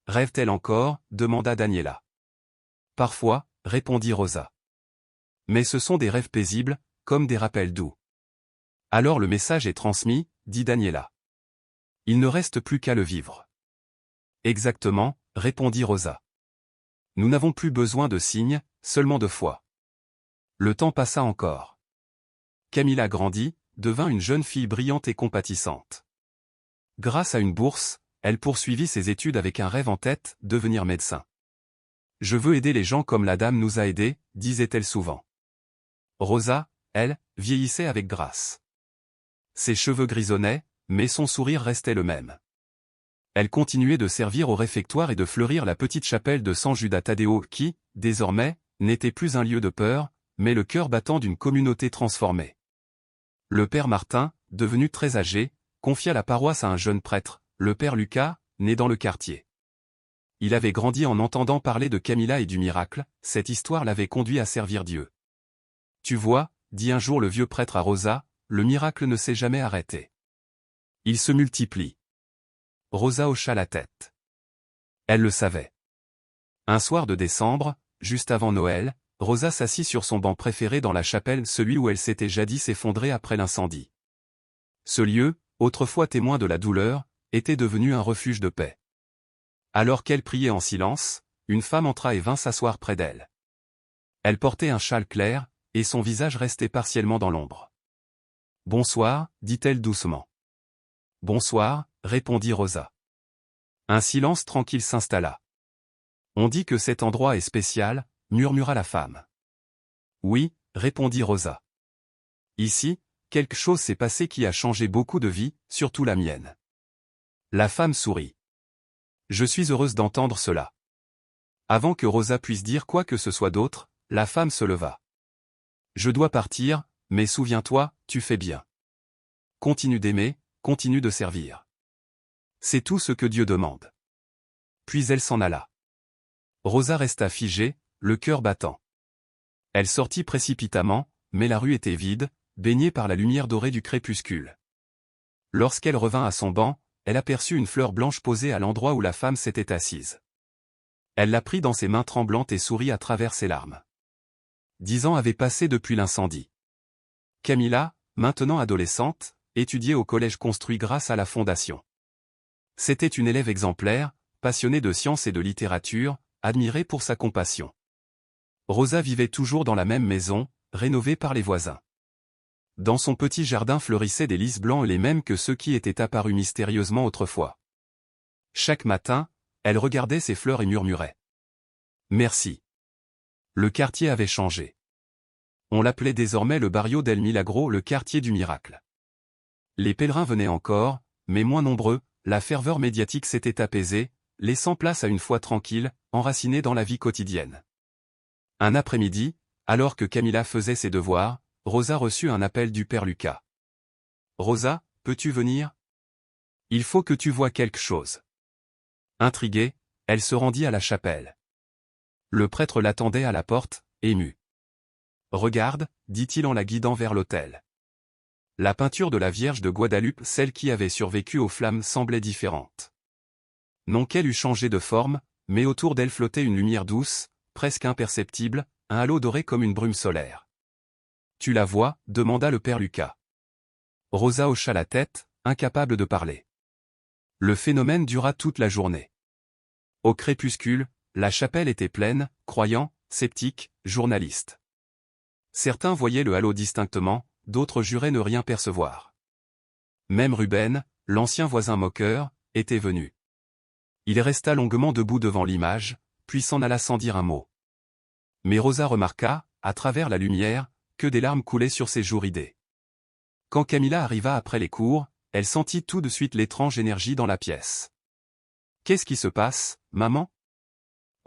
« Rêve-t-elle encore ? demanda Daniela. « Parfois, répondit Rosa. Mais ce sont des rêves paisibles, comme des rappels doux. » « Alors le message est transmis, dit Daniela. Il ne reste plus qu'à le vivre. » « Exactement, répondit Rosa. Nous n'avons plus besoin de signes, seulement de foi. » Le temps passa encore. Camila grandit, devint une jeune fille brillante et compatissante. Grâce à une bourse, elle poursuivit ses études avec un rêve en tête, devenir médecin. « Je veux aider les gens comme la dame nous a aidés, disait-elle souvent. Rosa, elle, vieillissait avec grâce. Ses cheveux grisonnaient, mais son sourire restait le même. Elle continuait de servir au réfectoire et de fleurir la petite chapelle de San Judas Tadeo qui, désormais, n'était plus un lieu de peur, mais le cœur battant d'une communauté transformée. Le père Martin, devenu très âgé, confia la paroisse à un jeune prêtre, le père Lucas, né dans le quartier. il avait grandi en entendant parler de Camilla et du miracle, cette histoire l'avait conduit à servir Dieu. Tu vois, dit un jour le vieux prêtre à Rosa, le miracle ne s'est jamais arrêté. Il se multiplie. Rosa hocha la tête. Elle le savait. Un soir de décembre, juste avant Noël, Rosa s'assit sur son banc préféré dans la chapelle, celui où elle s'était jadis effondrée après l'incendie. Ce lieu, autrefois témoin de la douleur, était devenu un refuge de paix. Alors qu'elle priait en silence, une femme entra et vint s'asseoir près d'elle. Elle portait un châle clair, et son visage restait partiellement dans l'ombre. « Bonsoir, dit-elle doucement. « Bonsoir, répondit Rosa. Un silence tranquille s'installa. « On dit que cet endroit est spécial, murmura la femme. « Oui, répondit Rosa. Ici, quelque chose s'est passé qui a changé beaucoup de vies, surtout la mienne. » La femme sourit. « Je suis heureuse d'entendre cela. » Avant que Rosa puisse dire quoi que ce soit d'autre, la femme se leva. « Je dois partir, mais souviens-toi, tu fais bien. Continue d'aimer, continue de servir. C'est tout ce que Dieu demande. » Puis elle s'en alla. Rosa resta figée, le cœur battant. Elle sortit précipitamment, mais la rue était vide, baignée par la lumière dorée du crépuscule. Lorsqu'elle revint à son banc, elle aperçut une fleur blanche posée à l'endroit où la femme s'était assise. Elle la prit dans ses mains tremblantes et sourit à travers ses larmes. 10 ans avaient passé depuis l'incendie. Camilla, maintenant adolescente, étudiait au collège construit grâce à la Fondation. C'était une élève exemplaire, passionnée de sciences et de littérature, admirée pour sa compassion. Rosa vivait toujours dans la même maison, rénovée par les voisins. Dans son petit jardin fleurissaient des lys blancs les mêmes que ceux qui étaient apparus mystérieusement autrefois. Chaque matin, elle regardait ces fleurs et murmurait. « Merci. » Le quartier avait changé. On l'appelait désormais le barrio del Milagro, le quartier du miracle. Les pèlerins venaient encore, mais moins nombreux, la ferveur médiatique s'était apaisée, laissant place à une foi tranquille, enracinée dans la vie quotidienne. Un après-midi, alors que Camilla faisait ses devoirs, Rosa reçut un appel du père Lucas. « Rosa, peux-tu venir ? Il faut que tu voies quelque chose. » Intriguée, elle se rendit à la chapelle. Le prêtre l'attendait à la porte, ému. « Regarde, dit-il en la guidant vers l'autel. La peinture de la Vierge de Guadalupe, celle qui avait survécu aux flammes, semblait différente. Non qu'elle eût changé de forme, mais autour d'elle flottait une lumière douce, presque imperceptible, un halo doré comme une brume solaire. « Tu la vois ? Demanda le père Lucas. Rosa hocha la tête, incapable de parler. Le phénomène dura toute la journée. Au crépuscule, la chapelle était pleine, croyants, sceptiques, journalistes. Certains voyaient le halo distinctement, d'autres juraient ne rien percevoir. Même Ruben, l'ancien voisin moqueur, était venu. Il resta longuement debout devant l'image, puis s'en alla sans dire un mot. Mais Rosa remarqua, à travers la lumière, que des larmes coulaient sur ses joues ridées. Quand Camilla arriva après les cours, elle sentit tout de suite l'étrange énergie dans la pièce. « Qu'est-ce qui se passe, maman ? »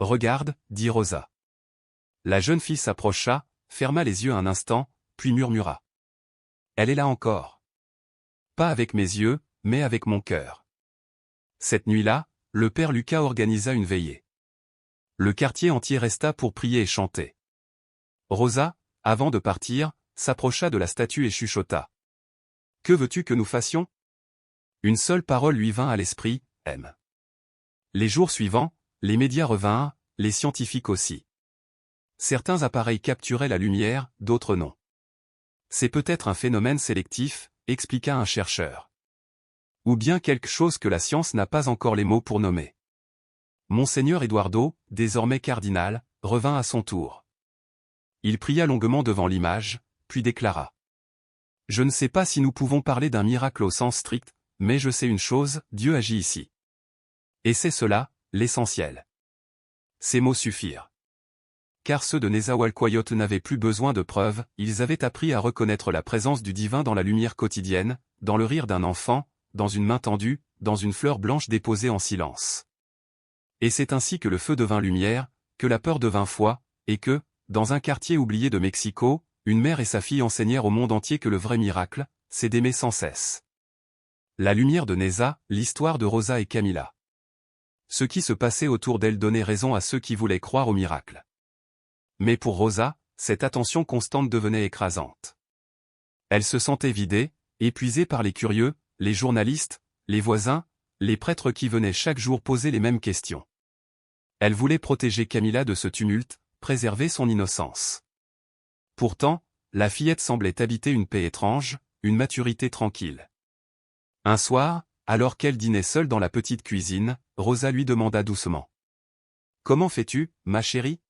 « Regarde, dit Rosa. » La jeune fille s'approcha, ferma les yeux un instant, puis murmura. « Elle est là encore. Pas avec mes yeux, mais avec mon cœur. » Cette nuit-là, le père Lucas organisa une veillée. Le quartier entier resta pour prier et chanter. Rosa, avant de partir, s'approcha de la statue et chuchota. « Que veux-tu que nous fassions ? » Une seule parole lui vint à l'esprit, « aime. » Les jours suivants, les médias revinrent, les scientifiques aussi. Certains appareils capturaient la lumière, d'autres non. C'est peut-être un phénomène sélectif, expliqua un chercheur. Ou bien quelque chose que la science n'a pas encore les mots pour nommer. Monseigneur Eduardo, désormais cardinal, revint à son tour. Il pria longuement devant l'image, puis déclara. « Je ne sais pas si nous pouvons parler d'un miracle au sens strict, mais je sais une chose, Dieu agit ici. Et c'est cela, l'essentiel. » Ces mots suffirent. Car ceux de Nezahualcóyotl n'avaient plus besoin de preuves, ils avaient appris à reconnaître la présence du divin dans la lumière quotidienne, dans le rire d'un enfant, dans une main tendue, dans une fleur blanche déposée en silence. Et c'est ainsi que le feu devint lumière, que la peur devint foi, et que, dans un quartier oublié de Mexico, une mère et sa fille enseignèrent au monde entier que le vrai miracle, c'est d'aimer sans cesse. La lumière de Neza, l'histoire de Rosa et Camilla. Ce qui se passait autour d'elle donnait raison à ceux qui voulaient croire au miracle. Mais pour Rosa, cette attention constante devenait écrasante. Elle se sentait vidée, épuisée par les curieux, les journalistes, les voisins, les prêtres qui venaient chaque jour poser les mêmes questions. Elle voulait protéger Camilla de ce tumulte, préserver son innocence. Pourtant, la fillette semblait habiter une paix étrange, une maturité tranquille. Un soir, alors qu'elle dînait seule dans la petite cuisine, Rosa lui demanda doucement. « Comment fais-tu, ma chérie?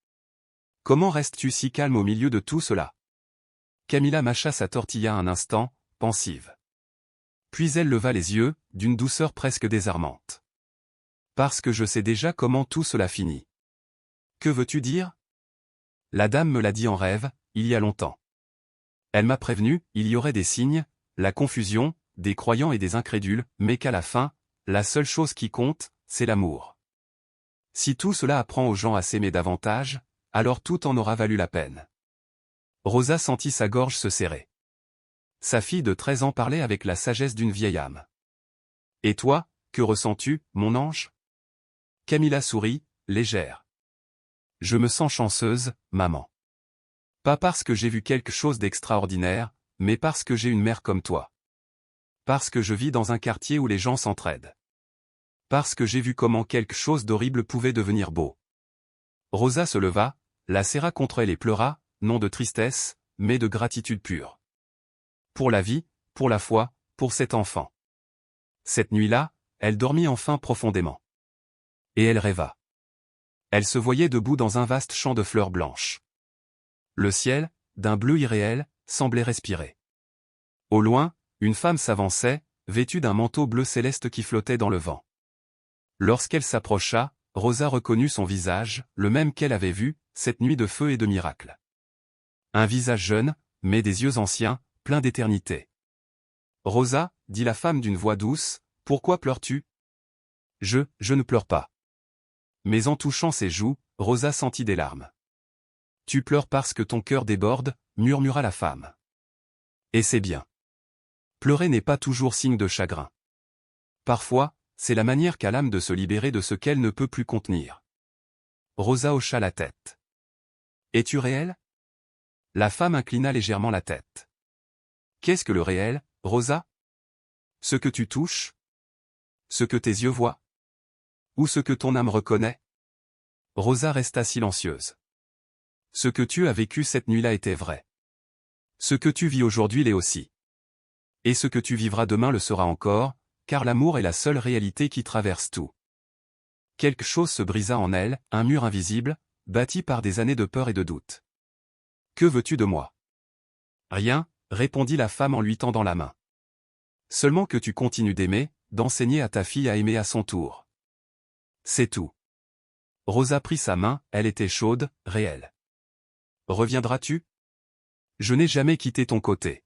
Comment restes-tu si calme au milieu de tout cela ?» Camilla mâcha sa tortilla un instant, pensive. Puis elle leva les yeux, d'une douceur presque désarmante. « Parce que je sais déjà comment tout cela finit. »« Que veux-tu dire ?»« La dame me l'a dit en rêve, il y a longtemps. Elle m'a prévenu, il y aurait des signes, la confusion, des croyants et des incrédules, mais qu'à la fin, la seule chose qui compte, c'est l'amour. Si tout cela apprend aux gens à s'aimer davantage, alors tout en aura valu la peine. » Rosa sentit sa gorge se serrer. Sa fille de 13 ans parlait avec la sagesse d'une vieille âme. « Et toi, que ressens-tu, mon ange ?» Camilla sourit, légère. « Je me sens chanceuse, maman. Pas parce que j'ai vu quelque chose d'extraordinaire, mais parce que j'ai une mère comme toi. Parce que je vis dans un quartier où les gens s'entraident. Parce que j'ai vu comment quelque chose d'horrible pouvait devenir beau. » Rosa se leva, la serra contre elle et pleura, non de tristesse, mais de gratitude pure. Pour la vie, pour la foi, pour cet enfant. Cette nuit-là, elle dormit enfin profondément. Et elle rêva. Elle se voyait debout dans un vaste champ de fleurs blanches. Le ciel, d'un bleu irréel, semblait respirer. Au loin, une femme s'avançait, vêtue d'un manteau bleu céleste qui flottait dans le vent. Lorsqu'elle s'approcha, Rosa reconnut son visage, le même qu'elle avait vu, cette nuit de feu et de miracle. Un visage jeune, mais des yeux anciens, pleins d'éternité. « Rosa, » dit la femme d'une voix douce, « pourquoi pleures-tu ?»« Je ne pleure pas. » Mais en touchant ses joues, Rosa sentit des larmes. « Tu pleures parce que ton cœur déborde, » murmura la femme. « Et c'est bien. Pleurer n'est pas toujours signe de chagrin. Parfois, c'est la manière qu'a l'âme de se libérer de ce qu'elle ne peut plus contenir. » Rosa hocha la tête. « Es-tu réel ?» La femme inclina légèrement la tête. « Qu'est-ce que le réel, Rosa ? Ce que tu touches ? Ce que tes yeux voient ? Ou ce que ton âme reconnaît ?» Rosa resta silencieuse. Ce que tu as vécu cette nuit-là était vrai. Ce que tu vis aujourd'hui l'est aussi. Et ce que tu vivras demain le sera encore, car l'amour est la seule réalité qui traverse tout. Quelque chose se brisa en elle, un mur invisible, bâti par des années de peur et de doute. « Que veux-tu de moi ? » « Rien, » répondit la femme en lui tendant la main. « Seulement que tu continues d'aimer, d'enseigner à ta fille à aimer à son tour. C'est tout. » Rosa prit sa main, elle était chaude, réelle. « Reviendras-tu ? Je n'ai jamais quitté ton côté.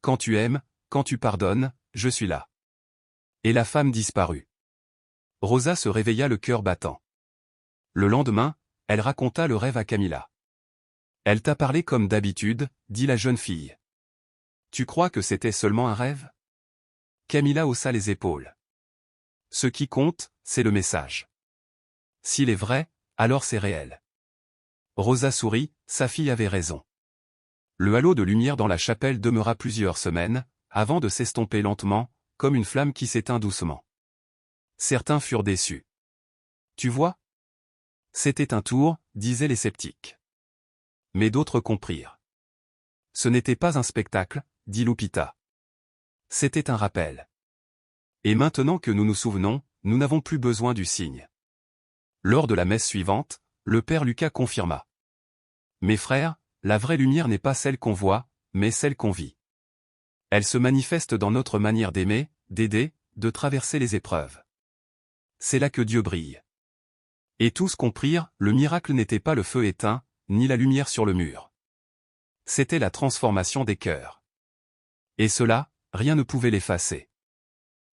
Quand tu aimes, quand tu pardonnes, je suis là. » Et la femme disparut. Rosa se réveilla le cœur battant. Le lendemain, elle raconta le rêve à Camilla. « Elle t'a parlé comme d'habitude, » dit la jeune fille. « Tu crois que c'était seulement un rêve ?» Camilla haussa les épaules. « Ce qui compte, c'est le message. S'il est vrai, alors c'est réel. » Rosa sourit, sa fille avait raison. Le halo de lumière dans la chapelle demeura plusieurs semaines, avant de s'estomper lentement, comme une flamme qui s'éteint doucement. Certains furent déçus. « Tu vois ? C'était un tour, » disaient les sceptiques. Mais d'autres comprirent. « Ce n'était pas un spectacle, » dit Lupita. C'était un rappel. Et maintenant que nous nous souvenons, nous n'avons plus besoin du signe. Lors de la messe suivante, le père Lucas confirma. Mes frères, la vraie lumière n'est pas celle qu'on voit, mais celle qu'on vit. Elle se manifeste dans notre manière d'aimer, d'aider, de traverser les épreuves. C'est là que Dieu brille. Et tous comprirent, le miracle n'était pas le feu éteint, ni la lumière sur le mur. C'était la transformation des cœurs. Et cela, rien ne pouvait l'effacer.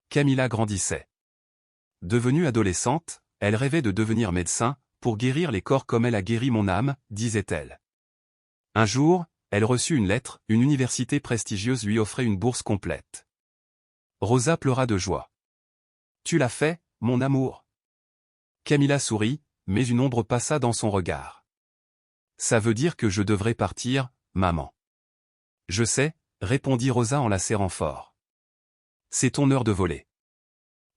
Camilla grandissait. Devenue adolescente, elle rêvait de devenir médecin, pour guérir les corps comme elle a guéri mon âme, disait-elle. Un jour, elle reçut une lettre, une université prestigieuse lui offrait une bourse complète. Rosa pleura de joie. « Tu l'as fait, mon amour ?» Camilla sourit, mais une ombre passa dans son regard. Ça veut dire que je devrais partir, maman. Je sais, répondit Rosa en la serrant fort. C'est ton heure de voler.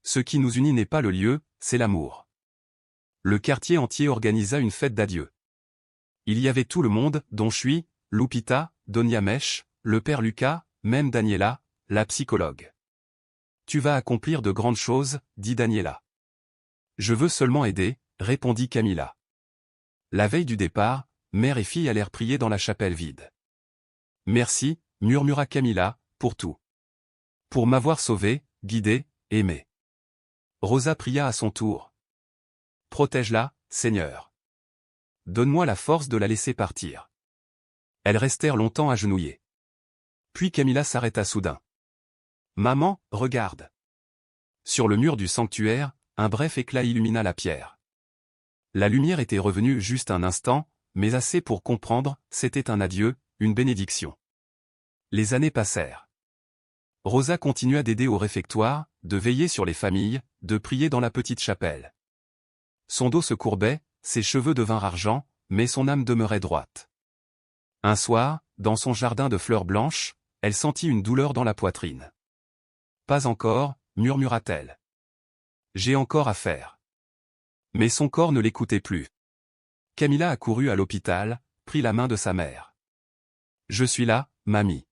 Ce qui nous unit n'est pas le lieu, c'est l'amour. Le quartier entier organisa une fête d'adieu. Il y avait tout le monde, dont Chui, Lupita, Donia Mesh, le père Lucas, même Daniela, la psychologue. Tu vas accomplir de grandes choses, dit Daniela. Je veux seulement aider, répondit Camilla. La veille du départ, mère et fille allèrent prier dans la chapelle vide. Merci, murmura Camilla, pour tout. Pour m'avoir sauvé, guidé, aimé. Rosa pria à son tour. Protège-la, Seigneur. Donne-moi la force de la laisser partir. Elles restèrent longtemps agenouillées. Puis Camilla s'arrêta soudain. Maman, regarde. Sur le mur du sanctuaire, un bref éclat illumina la pierre. La lumière était revenue juste un instant, mais assez pour comprendre, c'était un adieu, une bénédiction. Les années passèrent. Rosa continua d'aider au réfectoire, de veiller sur les familles, de prier dans la petite chapelle. Son dos se courbait, ses cheveux devinrent argent, mais son âme demeurait droite. Un soir, dans son jardin de fleurs blanches, elle sentit une douleur dans la poitrine. Pas encore, murmura-t-elle. J'ai encore à faire. Mais son corps ne l'écoutait plus. Camilla accourut à l'hôpital, prit la main de sa mère. Je suis là, mamie.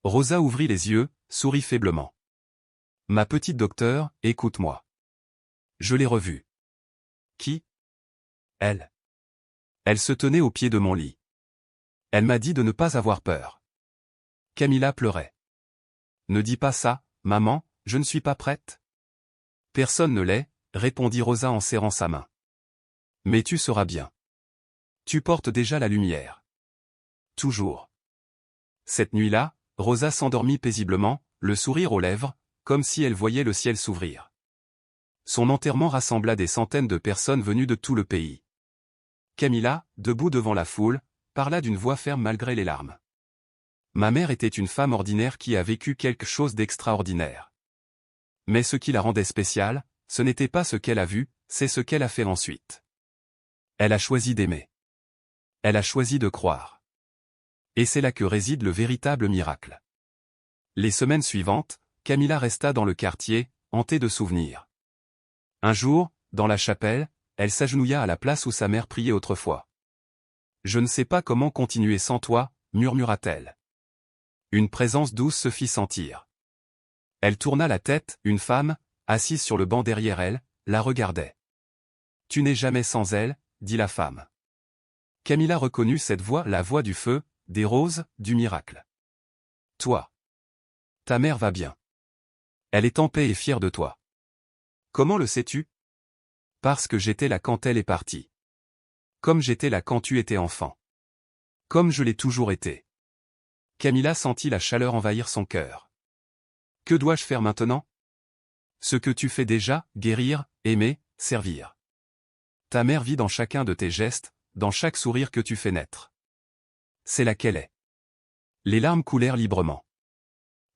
Rosa ouvrit les yeux, sourit faiblement. Ma petite docteure, écoute-moi. Je l'ai revue. Qui? Elle. Elle se tenait au pied de mon lit. Elle m'a dit de ne pas avoir peur. Camilla pleurait. Ne dis pas ça, maman, je ne suis pas prête. Personne ne l'est, répondit Rosa en serrant sa main. Mais tu seras bien. Tu portes déjà la lumière. Toujours. Cette nuit-là, Rosa s'endormit paisiblement, le sourire aux lèvres, comme si elle voyait le ciel s'ouvrir. Son enterrement rassembla des centaines de personnes venues de tout le pays. Camilla, debout devant la foule, parla d'une voix ferme malgré les larmes. Ma mère était une femme ordinaire qui a vécu quelque chose d'extraordinaire. Mais ce qui la rendait spéciale, ce n'était pas ce qu'elle a vu, c'est ce qu'elle a fait ensuite. Elle a choisi d'aimer. Elle a choisi de croire. Et c'est là que réside le véritable miracle. Les semaines suivantes, Camilla resta dans le quartier, hantée de souvenirs. Un jour, dans la chapelle, elle s'agenouilla à la place où sa mère priait autrefois. Je ne sais pas comment continuer sans toi, murmura-t-elle. Une présence douce se fit sentir. Elle tourna la tête, une femme, assise sur le banc derrière elle, la regardait. Tu n'es jamais sans elle, dit la femme. Camilla reconnut cette voix, la voix du feu, des roses, du miracle. Toi. Ta mère va bien. Elle est en paix et fière de toi. Comment le sais-tu? Parce que j'étais là quand elle est partie. Comme j'étais là quand tu étais enfant. Comme je l'ai toujours été. Camilla sentit la chaleur envahir son cœur. Que dois-je faire maintenant? Ce que tu fais déjà, guérir, aimer, servir. Ta mère vit dans chacun de tes gestes, dans chaque sourire que tu fais naître. C'est là qu'elle est. Les larmes coulèrent librement.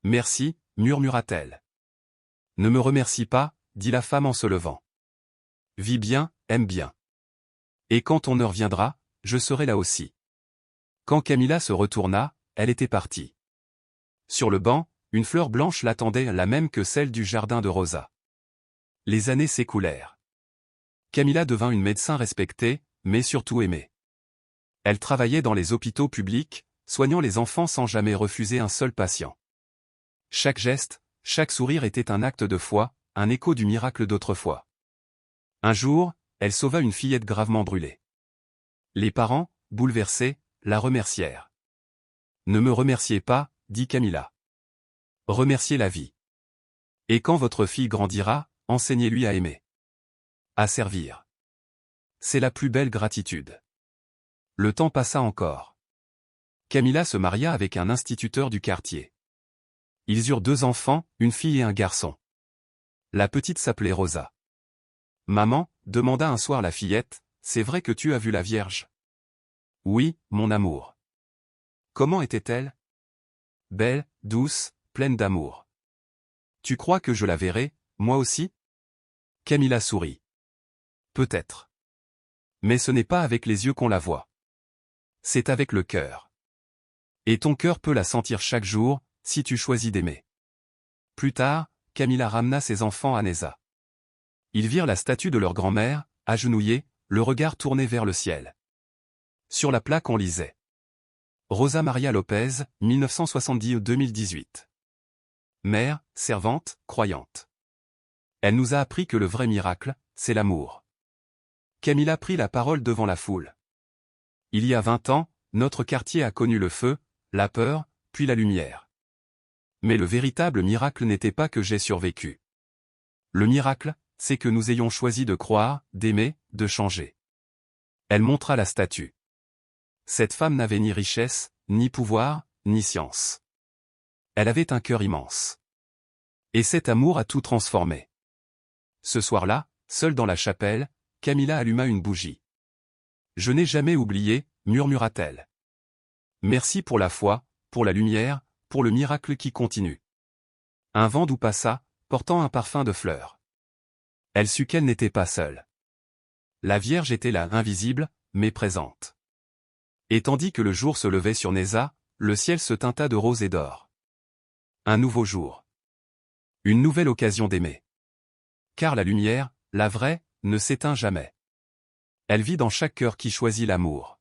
Merci, murmura-t-elle. Ne me remercie pas, dit la femme en se levant. Vis bien, aime bien. Et quand ton heure viendra, je serai là aussi. Quand Camilla se retourna, elle était partie. Sur le banc, une fleur blanche l'attendait, la même que celle du jardin de Rosa. Les années s'écoulèrent. Camilla devint une médecin respectée, mais surtout aimée. Elle travaillait dans les hôpitaux publics, soignant les enfants sans jamais refuser un seul patient. Chaque geste, chaque sourire était un acte de foi, un écho du miracle d'autrefois. Un jour, elle sauva une fillette gravement brûlée. Les parents, bouleversés, la remercièrent. Ne me remerciez pas, dit Camilla. Remerciez la vie. Et quand votre fille grandira, enseignez-lui à aimer. À servir. C'est la plus belle gratitude. Le temps passa encore. Camilla se maria avec un instituteur du quartier. Ils eurent 2 enfants, une fille et un garçon. La petite s'appelait Rosa. Maman, demanda un soir la fillette, c'est vrai que tu as vu la Vierge? Oui, mon amour. Comment était-elle? Belle, douce, pleine d'amour. Tu crois que je la verrai, moi aussi? Camilla sourit. Peut-être. Mais ce n'est pas avec les yeux qu'on la voit. C'est avec le cœur. Et ton cœur peut la sentir chaque jour, si tu choisis d'aimer. Plus tard, Camilla ramena ses enfants à Neza. Ils virent la statue de leur grand-mère, agenouillée, le regard tourné vers le ciel. Sur la plaque on lisait Rosa Maria Lopez, 1970-2018. Mère, servante, croyante. Elle nous a appris que le vrai miracle, c'est l'amour. Camilla prit la parole devant la foule. Il y a 20 ans, notre quartier a connu le feu, la peur, puis la lumière. Mais le véritable miracle n'était pas que j'ai survécu. Le miracle, c'est que nous ayons choisi de croire, d'aimer, de changer. Elle montra la statue. Cette femme n'avait ni richesse, ni pouvoir, ni science. Elle avait un cœur immense. Et cet amour a tout transformé. Ce soir-là, seule dans la chapelle, Camilla alluma une bougie. « Je n'ai jamais oublié, murmura-t-elle. Merci pour la foi, pour la lumière, pour le miracle qui continue. » Un vent doux passa, portant un parfum de fleurs. Elle sut qu'elle n'était pas seule. La Vierge était là, invisible, mais présente. Et tandis que le jour se levait sur Neza, le ciel se teinta de rose et d'or. Un nouveau jour. Une nouvelle occasion d'aimer. Car la lumière, la vraie, ne s'éteint jamais. Elle vit dans chaque cœur qui choisit l'amour.